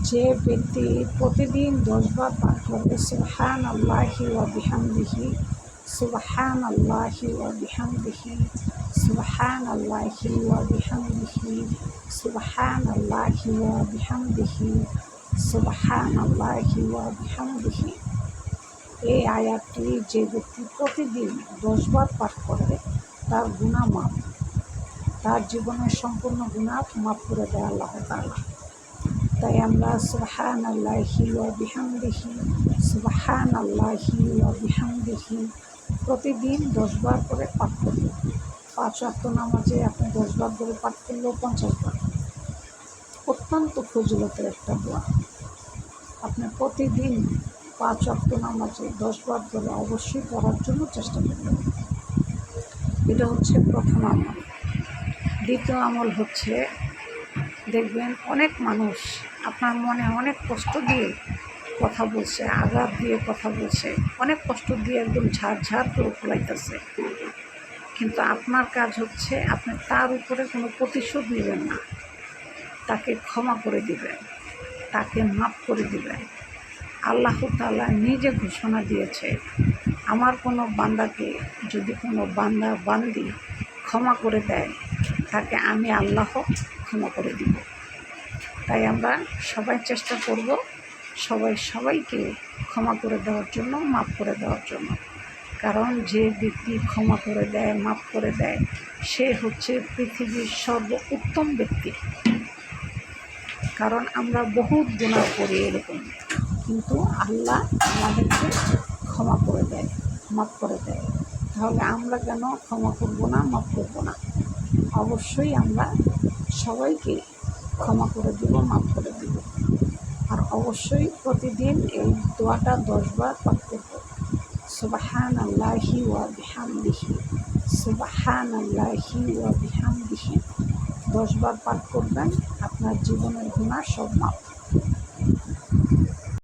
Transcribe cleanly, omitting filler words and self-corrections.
যে ব্যক্তি প্রতিদিন 10 বার পাঠ করবে সুবহানাল্লাহি ওয়া বিহামদিহি, সুবহানাল্লাহি ওয়া বিহামদিহি, সুবহানাল্লাহি ওয়া বিহামদিহি, সুবহানাল্লাহি ওয়া বিহামদিহি, সুবহানাল্লাহি ওয়া বিহামদিহি, এই আয়াতটি যে ব্যক্তি প্রতিদিন 10 বার পাঠ করবে তার গুনাহ মাফ, তার জীবনের সম্পূর্ণ গুনাহ মাফ করে দেয় আল্লাহ তাআলা। তাই আমরা সুবহানাল্লাহি ওয়া বিহামদিহি, সুবহানাল্লাহি ওয়া বিহামদিহি প্রতিদিন 10 বার করে পাঠ করব। 5 ওয়াক্ত নামাজে আপনি 10 বার করে পাঠ করলেও 50 বার। অত্যন্ত ফজিলতের একটা দোয়া। আপনি প্রতিদিন 5 ওয়াক্ত নামাজে 10 বার করে অবশ্যই পড়ার জন্য চেষ্টা করবেন। এটা হচ্ছে প্রথম আমল। দ্বিতীয় আমল হচ্ছে, দেখবেন অনেক মানুষ আপনার মনে অনেক কষ্ট দিয়ে কথা বলছে, আঘাত দিয়ে কথা বলছে, অনেক কষ্ট দিয়ে একদম ঝাড় করে ফেলাইতেছে, কিন্তু আপনার কাজ হচ্ছে আপনি তার উপরে কোনো প্রতিশোধ নেবেন না, তাকে ক্ষমা করে দিবেন, তাকে মাফ করে দিবেন। আল্লাহ তাআলা নিজে ঘোষণা দিয়েছে, আমার কোনো বান্দাকে যদি কোনো বান্দি ক্ষমা করে দেয়, তাকে আমি আল্লাহ ক্ষমা করে দিব। তাই আমরা সবাই চেষ্টা করব সবাইকে ক্ষমা করে দেওয়ার জন্য, মাফ করে দেওয়ার জন্য। কারণ যে ব্যক্তি ক্ষমা করে দেয়, মাফ করে দেয়, সে হচ্ছে পৃথিবীর সর্বোত্তম ব্যক্তি। কারণ আমরা বহুত গুনাহ করি এরকম, কিন্তু আল্লাহ আমাদেরকে ক্ষমা করে দেয়, মাফ করে দেয়। তাহলে আমরা কেন ক্ষমা করব না, মাফ করব না? অবশ্যই আমরা সবাইকে ক্ষমা করে দেব, মাফ করে দেব। আর অবশ্যই প্রতিদিন এই দোয়াটা 10 বার পাঠ করব। সুবহানাল্লাহি ওয়া বিহামদিহি, সুবহানাল্লাহি ওয়া বিহামদিহি 10 বার পাঠ করবেন, আপনার জীবনের গুনাহ সব মাফ।